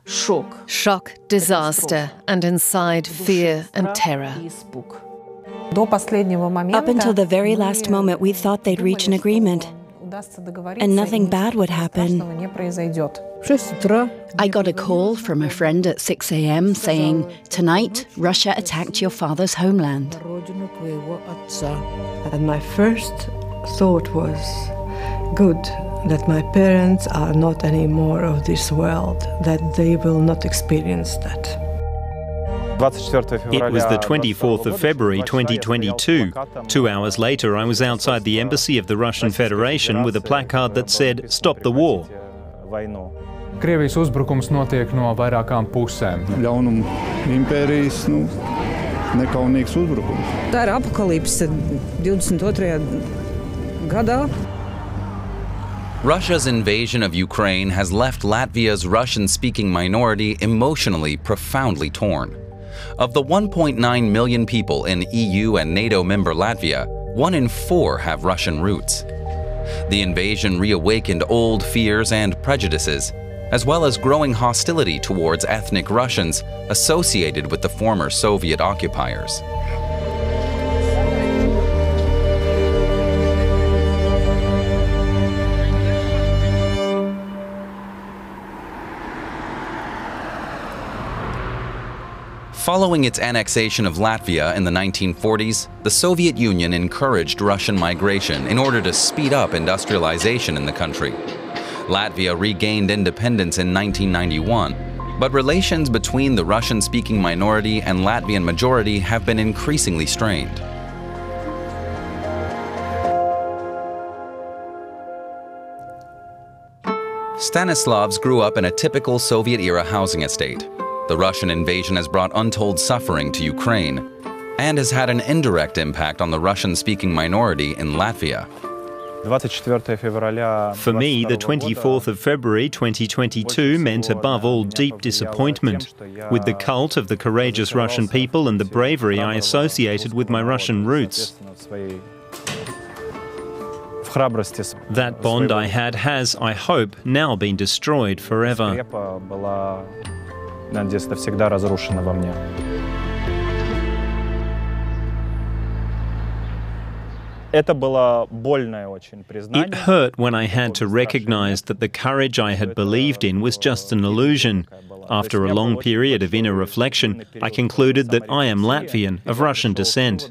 Shock, disaster, and inside fear and terror. Up until the very last moment, we thought they'd reach an agreement, and nothing bad would happen. I got a call from a friend at 6 a.m. saying, "Tonight, Russia attacked your father's homeland." And my first thought was, good, that my parents are not anymore of this world, that they will not experience that. It was the 24th of February 2022. 2 hours later, I was outside the embassy of the Russian Federation with a placard that said, "Stop the war." Krievijas uzbrukums notiek no vairākām pusēm. Ļaunuma impērijas, nekaunīgs uzbrukums. Tā ir apokalipse 22. gadā. Russia's invasion of Ukraine has left Latvia's Russian-speaking minority emotionally profoundly torn. Of the 1.9 million people in EU and NATO member Latvia, 1 in 4 have Russian roots. The invasion reawakened old fears and prejudices, as well as growing hostility towards ethnic Russians associated with the former Soviet occupiers. Following its annexation of Latvia in the 1940s, the Soviet Union encouraged Russian migration in order to speed up industrialization in the country. Latvia regained independence in 1991, but relations between the Russian-speaking minority and Latvian majority have been increasingly strained. Stanislavs grew up in a typical Soviet-era housing estate. The Russian invasion has brought untold suffering to Ukraine and has had an indirect impact on the Russian-speaking minority in Latvia. For me, the 24th of February 2022 meant above all deep disappointment with the cult of the courageous Russian people and the bravery I associated with my Russian roots. That bond I had has, I hope, now been destroyed forever. It hurt when I had to recognize that the courage I had believed in was just an illusion. After a long period of inner reflection, I concluded that I am Latvian, of Russian descent.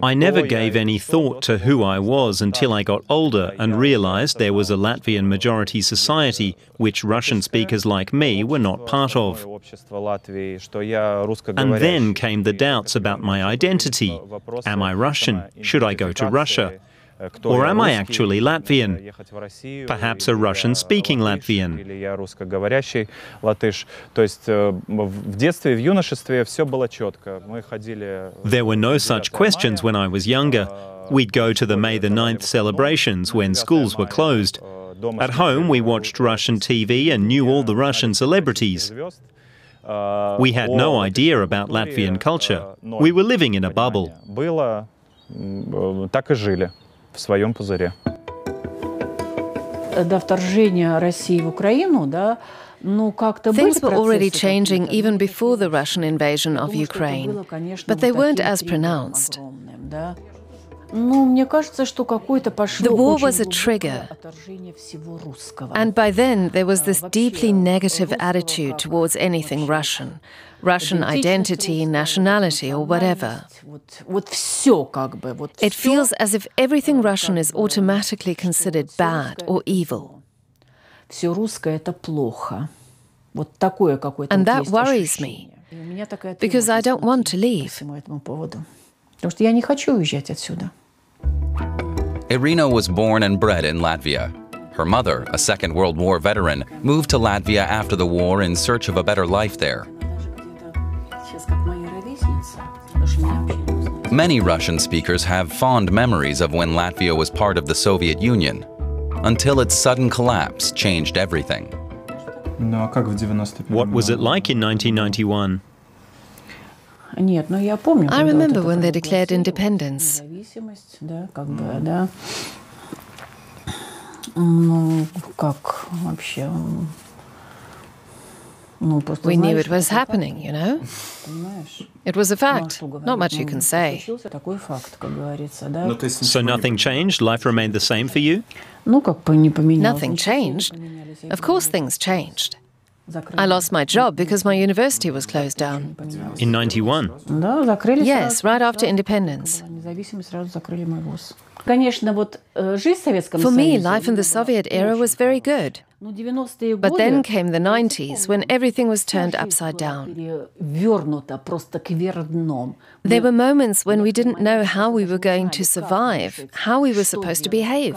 I never gave any thought to who I was until I got older and realized there was a Latvian majority society which Russian speakers like me were not part of. And then came the doubts about my identity. Am I Russian? Should I go to Russia? Or am I actually Latvian? Perhaps a Russian-speaking Latvian. There were no such questions when I was younger. We'd go to the May the 9th celebrations when schools were closed. At home, we watched Russian TV and knew all the Russian celebrities. We had no idea about Latvian culture. We were living in a bubble. Things were already changing even before the Russian invasion of Ukraine, but they weren't as pronounced. The war was a trigger, and by then there was this deeply negative attitude towards anything Russian, Russian identity, nationality, or whatever. It feels as if everything Russian is automatically considered bad or evil. And that worries me, because I don't want to leave. Irina was born and bred in Latvia. Her mother, a Second World War veteran, moved to Latvia after the war in search of a better life there. Many Russian speakers have fond memories of when Latvia was part of the Soviet Union, until its sudden collapse changed everything. What was it like in 1991? I remember when they declared independence. We knew it was happening, you know? It was a fact. Not much you can say. So nothing changed? Life remained the same for you? Nothing changed. Of course things changed. I lost my job because my university was closed down. In 91? Yes, right after independence. For me, life in the Soviet era was very good. But then came the 90s, when everything was turned upside down. There were moments when we didn't know how we were going to survive, how we were supposed to behave.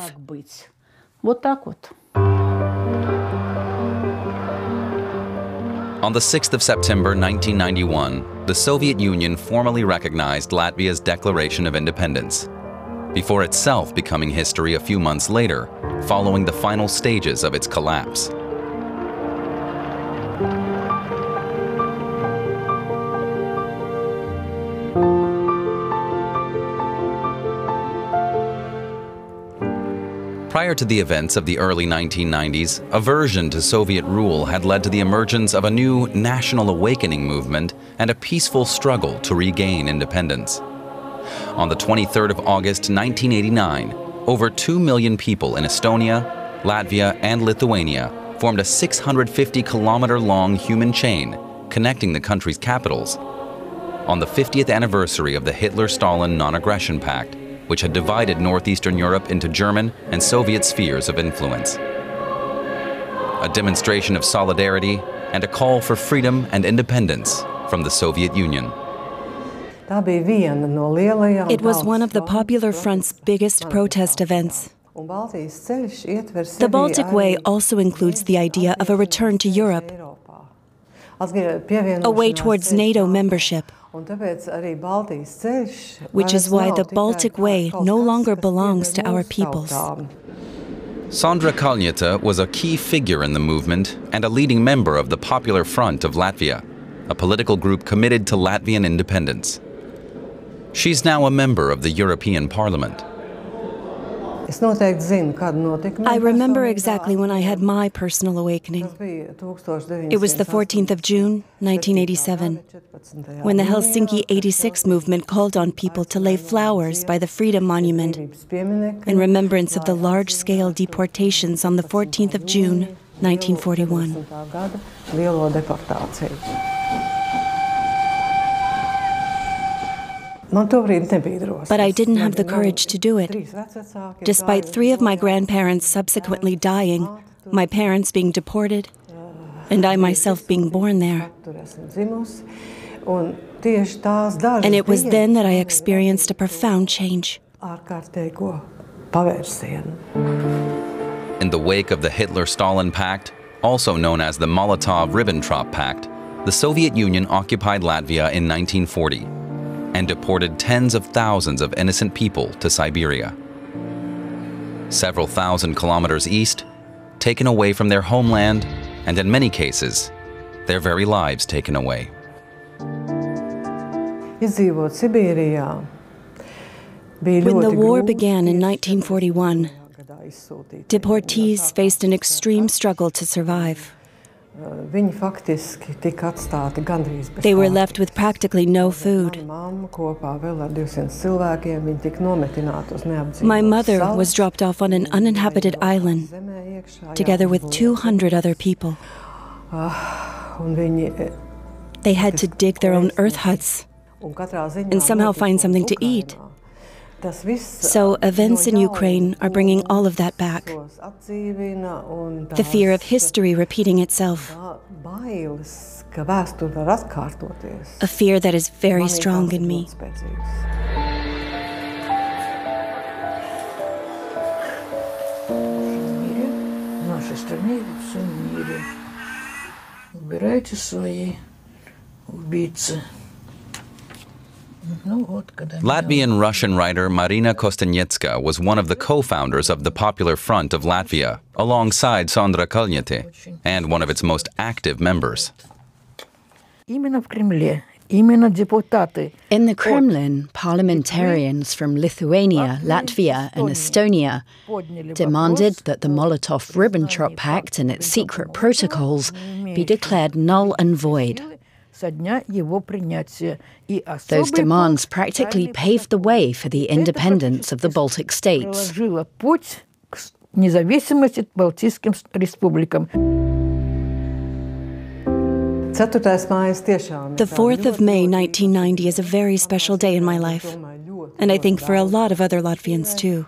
On the 6th of September 1991, the Soviet Union formally recognized Latvia's declaration of independence, before itself becoming history a few months later, following the final stages of its collapse. Prior to the events of the early 1990s, aversion to Soviet rule had led to the emergence of a new national awakening movement and a peaceful struggle to regain independence. On the 23rd of August 1989, over 2 million people in Estonia, Latvia, and Lithuania formed a 650-kilometer-long human chain connecting the country's capitals on the 50th anniversary of the Hitler-Stalin Non-Aggression Pact, which had divided northeastern Europe into German and Soviet spheres of influence. A demonstration of solidarity and a call for freedom and independence from the Soviet Union. It was one of the Popular Front's biggest protest events. The Baltic Way also includes the idea of a return to Europe, a way towards NATO membership, which is why the Baltic Way no longer belongs to our peoples. Sandra Kalniete was a key figure in the movement and a leading member of the Popular Front of Latvia, a political group committed to Latvian independence. She's now a member of the European Parliament. I remember exactly when I had my personal awakening. It was the 14th of June, 1987, when the Helsinki 86 movement called on people to lay flowers by the Freedom Monument in remembrance of the large-scale deportations on the 14th of June, 1941. But I didn't have the courage to do it. Despite 3 of my grandparents subsequently dying, my parents being deported, and I myself being born there. And it was then that I experienced a profound change. In the wake of the Hitler-Stalin Pact, also known as the Molotov-Ribbentrop Pact, the Soviet Union occupied Latvia in 1940 and deported tens of thousands of innocent people to Siberia. Several thousand kilometers east, taken away from their homeland, and in many cases, their very lives taken away. When the war began in 1941, deportees faced an extreme struggle to survive. They were left with practically no food. My mother was dropped off on an uninhabited island, together with 200 other people. They had to dig their own earth huts and somehow find something to eat. So events in Ukraine are bringing all of that back. The fear of history repeating itself. A fear that is very strong in me. Latvian-Russian writer Marina Kostanetska was one of the co-founders of the Popular Front of Latvia, alongside Sandra Kalniete, and one of its most active members. Именно в Кремле In the Kremlin, parliamentarians from Lithuania, Latvia, and Estonia demanded that the Molotov-Ribbentrop Pact and its secret protocols be declared null and void. Those demands practically paved the way for the independence of the Baltic states. The 4th of May 1990 is a very special day in my life, and I think for a lot of other Latvians too.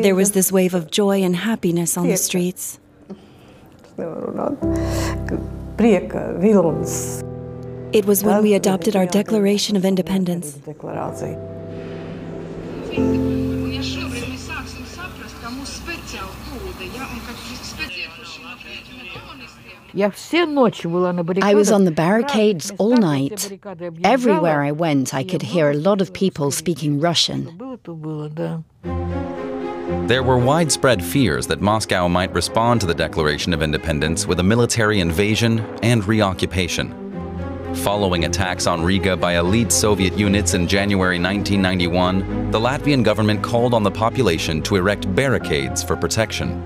There was this wave of joy and happiness on the streets. It was when we adopted our Declaration of Independence. I was on the barricades all night. Everywhere I went, I could hear a lot of people speaking Russian. There were widespread fears that Moscow might respond to the Declaration of Independence with a military invasion and reoccupation. Following attacks on Riga by elite Soviet units in January 1991, the Latvian government called on the population to erect barricades for protection.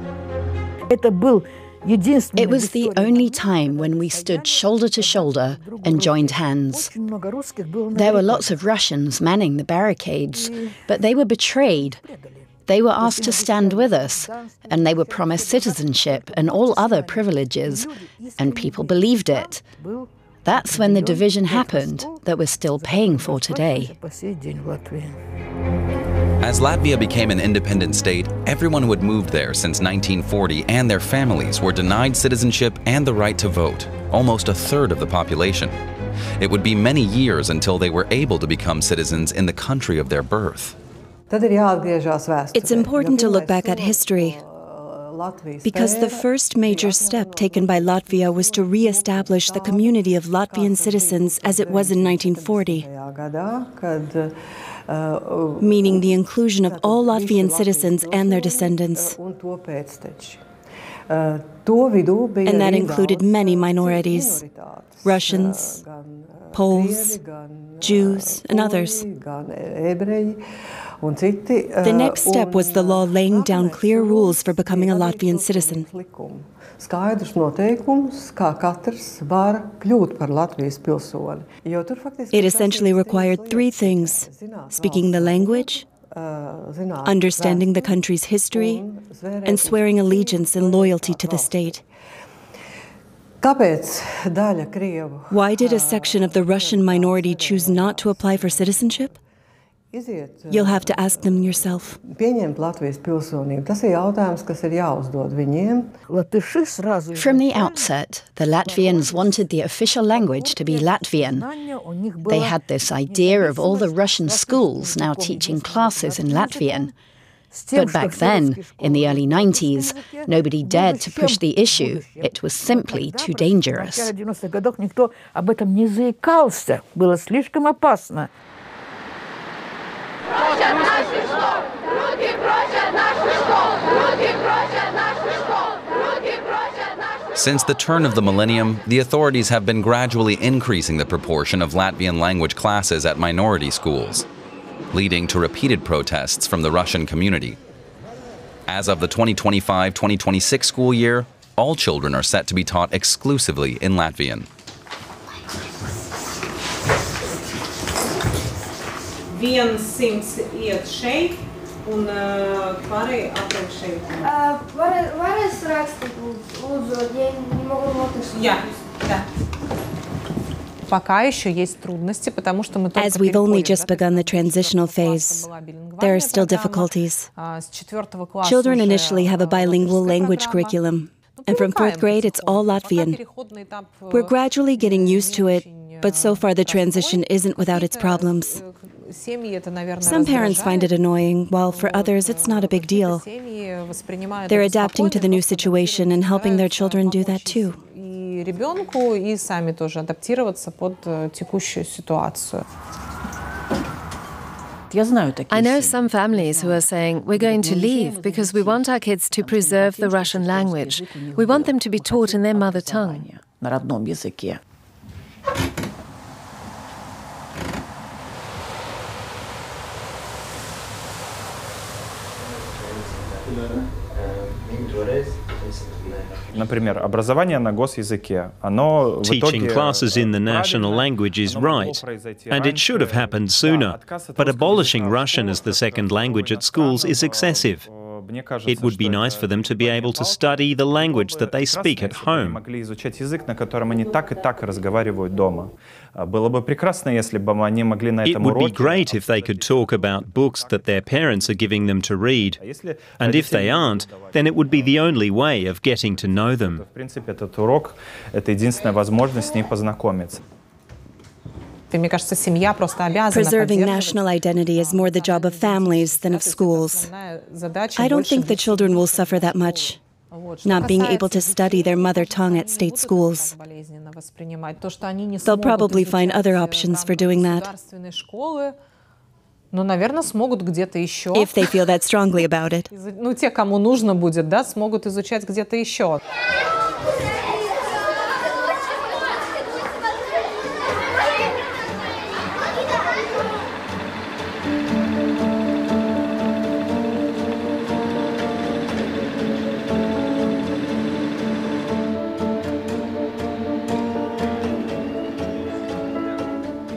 It was the only time when we stood shoulder to shoulder and joined hands. There were lots of Russians manning the barricades, but they were betrayed. They were asked to stand with us, and they were promised citizenship and all other privileges, and people believed it. That's when the division happened that we're still paying for today. As Latvia became an independent state, everyone who had moved there since 1940 and their families were denied citizenship and the right to vote, almost a third of the population. It would be many years until they were able to become citizens in the country of their birth. It's important to look back at history, because the first major step taken by Latvia was to re-establish the community of Latvian citizens as it was in 1940. Meaning the inclusion of all Latvian citizens and their descendants. And that included many minorities: Russians, Poles, Jews, and others. The next step was the law laying down clear rules for becoming a Latvian citizen. It essentially required 3 things: speaking the language, understanding the country's history, and swearing allegiance and loyalty to the state. Why did a section of the Russian minority choose not to apply for citizenship? You'll have to ask them yourself. From the outset, the Latvians wanted the official language to be Latvian. They had this idea of all the Russian schools now teaching classes in Latvian. But back then, in the early 90s, nobody dared to push the issue. It was simply too dangerous. Since the turn of the millennium, the authorities have been gradually increasing the proportion of Latvian language classes at minority schools, leading to repeated protests from the Russian community. As of the 2025-2026 school year, all children are set to be taught exclusively in Latvian. As we've only just begun the transitional phase, there are still difficulties. Children initially have a bilingual language curriculum, and from 4th grade it's all Latvian. We're gradually getting used to it, but so far the transition isn't without its problems. Some parents find it annoying, while for others it's not a big deal. They're adapting to the new situation and helping their children do that too. I know some families who are saying, we're going to leave because we want our kids to preserve the Russian language. We want them to be taught in their mother tongue. Teaching classes in the national language is right, and it should have happened sooner. But abolishing Russian as the second language at schools is excessive. It would be nice for them to be able to study the language that they speak at home. It would be great if they could talk about books that their parents are giving them to read. And if they aren't, then it would be the only way of getting to know them. Preserving national identity is more the job of families than of schools. I don't think the children will suffer that much, not being able to study their mother tongue at state schools. They'll probably find other options for doing that, if they feel that strongly about it.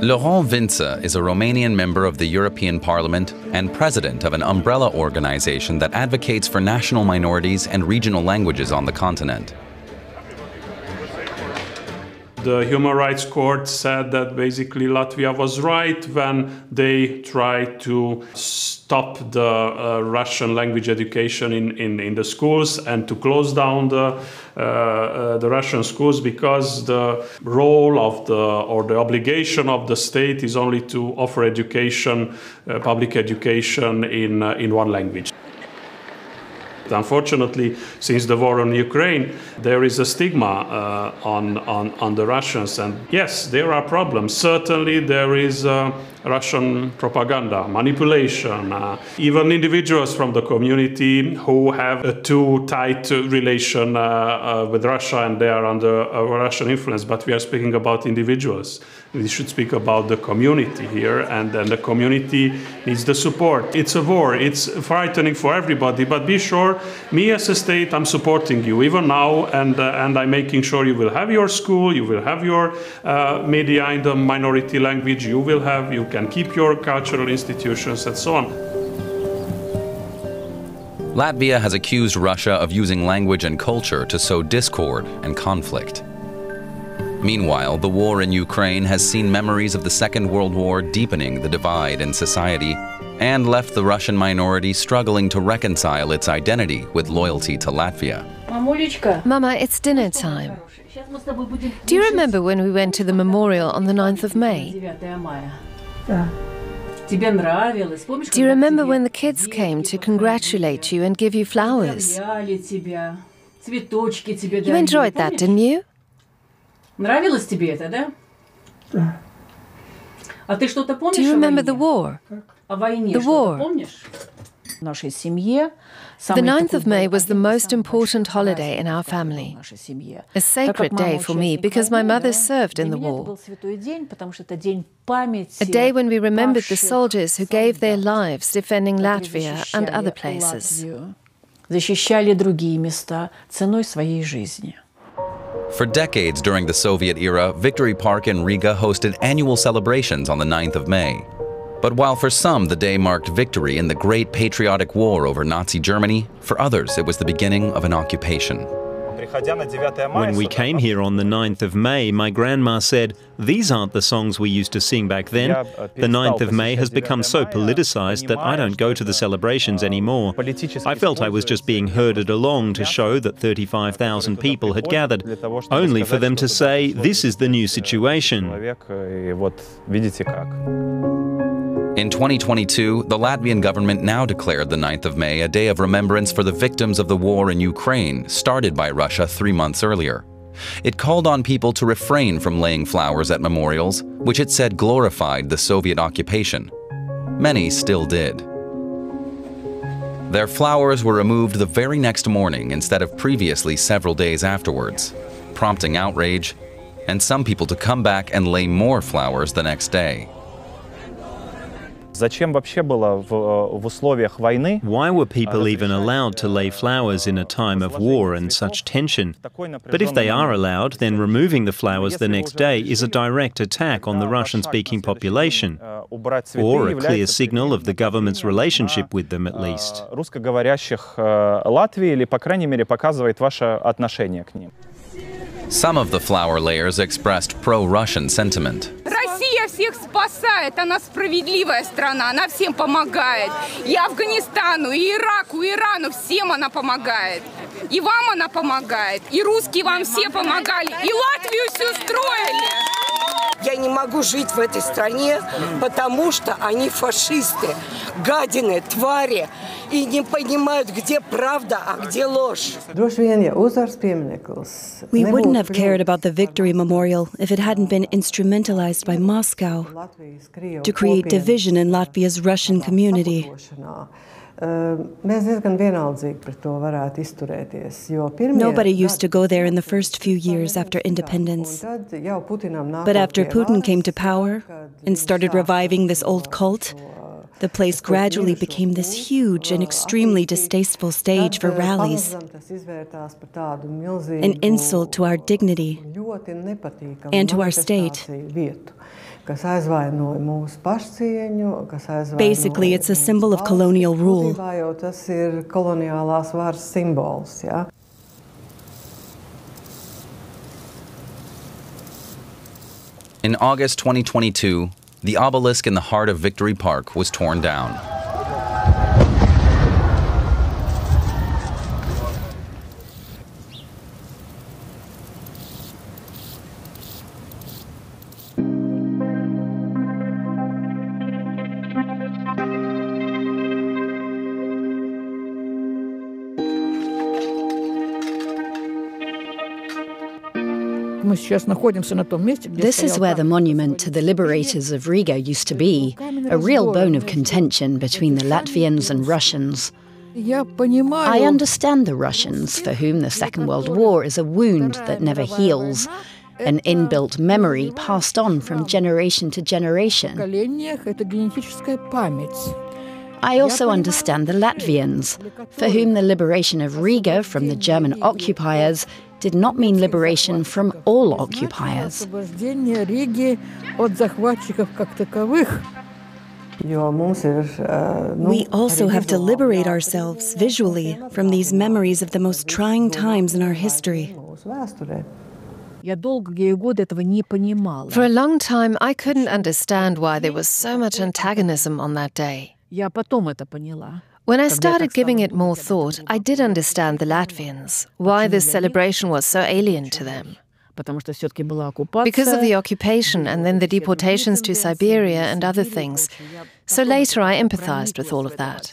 Laurent Vință is a Romanian member of the European Parliament and president of an umbrella organization that advocates for national minorities and regional languages on the continent. The Human Rights Court said that basically Latvia was right when they tried to stop the Russian language education in the schools and to close down the Russian schools, because the role of the obligation of the state is only to offer education, public education in one language. Unfortunately, since the war on Ukraine, there is a stigma on the Russians, and yes, there are problems. Certainly, there is Russian propaganda, manipulation, even individuals from the community who have a too tight relation with Russia and they are under Russian influence. But we are speaking about individuals. We should speak about the community here, and then the community needs the support. It's a war. It's frightening for everybody, but be sure, me as a state, I'm supporting you even now, and I'm making sure you will have your school, you will have your media in the minority language, you can keep your cultural institutions and so on. Latvia has accused Russia of using language and culture to sow discord and conflict. Meanwhile, the war in Ukraine has seen memories of the Second World War deepening the divide in society and left the Russian minority struggling to reconcile its identity with loyalty to Latvia. Mama, it's dinner time. Do you remember when we went to the memorial on the 9th of May? Do you remember when the kids came to congratulate you and give you flowers? You enjoyed that, didn't you? Do you remember the war? The war. The 9th of May was the most important holiday in our family. A sacred day for me because my mother served in the war. A day when we remembered the soldiers who gave their lives defending Latvia and other places. For decades during the Soviet era, Victory Park in Riga hosted annual celebrations on the 9th of May. But while for some the day marked victory in the Great Patriotic War over Nazi Germany, for others it was the beginning of an occupation. When we came here on the 9th of May, my grandma said, "These aren't the songs we used to sing back then. The 9th of May has become so politicized that I don't go to the celebrations anymore." I felt I was just being herded along to show that 35,000 people had gathered, only for them to say, "This is the new situation." In 2022, the Latvian government now declared the 9th of May a day of remembrance for the victims of the war in Ukraine, started by Russia 3 months earlier. It called on people to refrain from laying flowers at memorials, which it said glorified the Soviet occupation. Many still did. Their flowers were removed the very next morning instead of previously several days afterwards, prompting outrage, and some people to come back and lay more flowers the next day. Why were people even allowed to lay flowers in a time of war and such tension? But if they are allowed, then removing the flowers the next day is a direct attack on the Russian-speaking population, or a clear signal of the government's relationship with them at least. Some of the flower layers expressed pro-Russian sentiment. Россия всех спасает, она справедливая страна, она всем помогает. И Афганистану, и Ираку, и Ирану, всем она помогает. И вам она помогает, и русские вам все помогали, и Латвию всю строили. Я не могу жить в этой стране, потому что они фашисты, гадины, твари, и не понимают, где правда, а где ложь. We wouldn't have cared about the victory memorial if it hadn't been instrumentalized by Moscow to create division in Latvia's Russian community. Nobody used to go there in the first few years after independence. But after Putin came to power and started reviving this old cult, the place gradually became this huge and extremely distasteful stage for rallies, an insult to our dignity and to our state. Basically, it's a symbol of colonial rule. In August 2022, the obelisk in the heart of Victory Park was torn down. This is where the monument to the liberators of Riga used to be, a real bone of contention between the Latvians and Russians. I understand the Russians, for whom the Second World War is a wound that never heals, an inbuilt memory passed on from generation to generation. I also understand the Latvians, for whom the liberation of Riga from the German occupiers did not mean liberation from all occupiers. We also have to liberate ourselves visually from these memories of the most trying times in our history. For a long time, I couldn't understand why there was so much antagonism on that day. When I started giving it more thought, I did understand the Latvians, why this celebration was so alien to them. Because of the occupation and then the deportations to Siberia and other things. So later I empathized with all of that.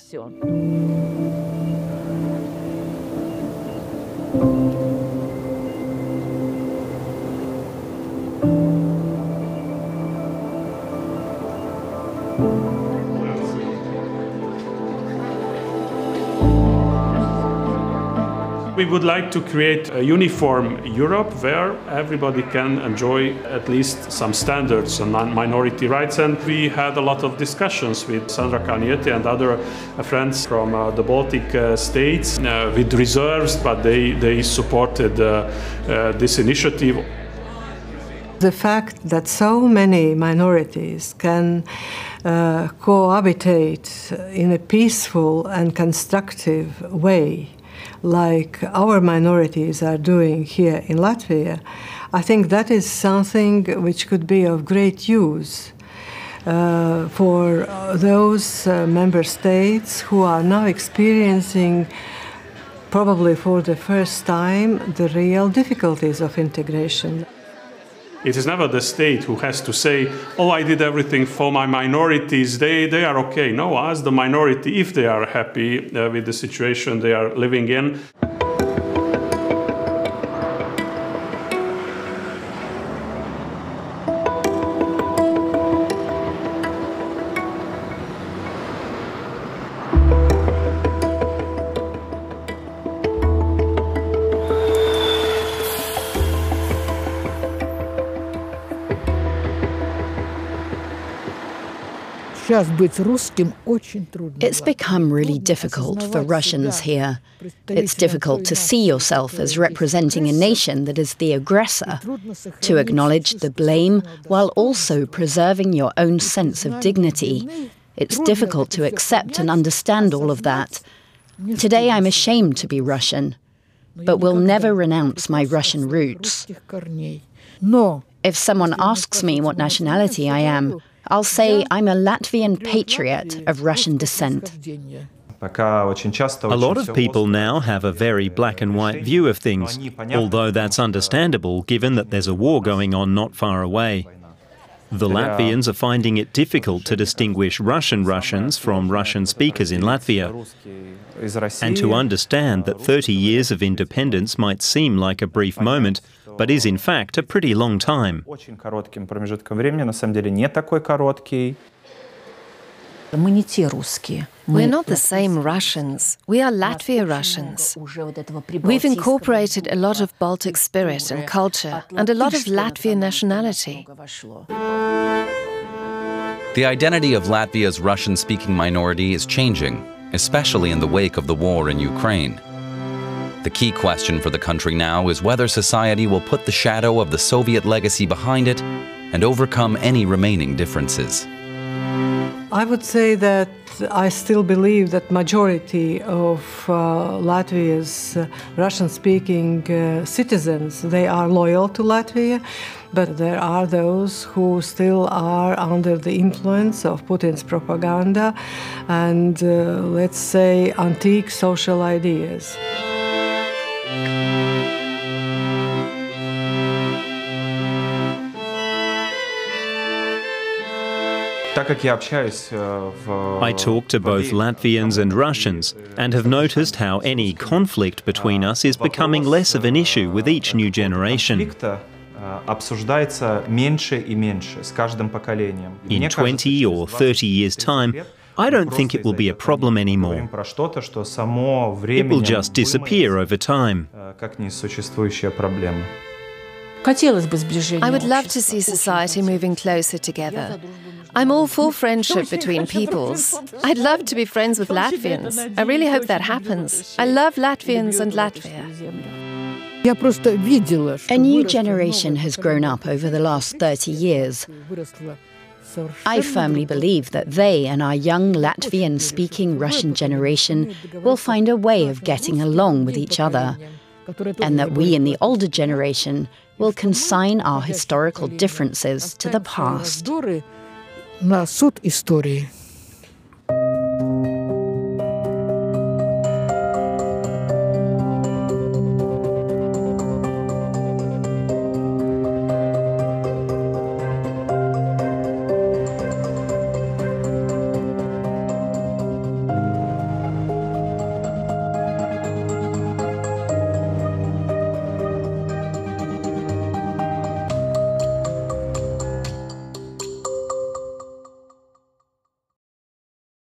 We would like to create a uniform Europe where everybody can enjoy at least some standards on minority rights. And we had a lot of discussions with Sandra Kalniete and other friends from the Baltic states with reserves, but they supported this initiative. The fact that so many minorities can cohabitate in a peaceful and constructive way, like our minorities are doing here in Latvia, I think that is something which could be of great use for those member states who are now experiencing, probably for the first time, the real difficulties of integration. It is never the state who has to say, oh, I did everything for my minorities, they are okay. No, ask the minority if they are happy with the situation they are living in. It's become really difficult for Russians here. It's difficult to see yourself as representing a nation that is the aggressor, to acknowledge the blame while also preserving your own sense of dignity. It's difficult to accept and understand all of that. Today I'm ashamed to be Russian, but will never renounce my Russian roots. If someone asks me what nationality I am, I'll say I'm a Latvian patriot of Russian descent. A lot of people now have a very black and white view of things, although that's understandable given that there's a war going on not far away. The Latvians are finding it difficult to distinguish Russian Russians from Russian speakers in Latvia, and to understand that 30 years of independence might seem like a brief moment, but is in fact a pretty long time. We're not the same Russians. We are Latvia Russians. We've incorporated a lot of Baltic spirit and culture and a lot of Latvian nationality. The identity of Latvia's Russian-speaking minority is changing, especially in the wake of the war in Ukraine. The key question for the country now is whether society will put the shadow of the Soviet legacy behind it and overcome any remaining differences. I would say that I still believe that majority of Latvia's Russian-speaking citizens, they are loyal to Latvia, but there are those who still are under the influence of Putin's propaganda and, let's say, antique social ideas. I talk to both Latvians and Russians and have noticed how any conflict between us is becoming less of an issue with each new generation. In 20 or 30 years' time, I don't think it will be a problem anymore. It will just disappear over time. I would love to see society moving closer together. I'm all for friendship between peoples. I'd love to be friends with Latvians. I really hope that happens. I love Latvians and Latvia. A new generation has grown up over the last 30 years. I firmly believe that they and our young Latvian-speaking Russian generation will find a way of getting along with each other, and that we in the older generation will consign our historical differences to the past. На суд истории.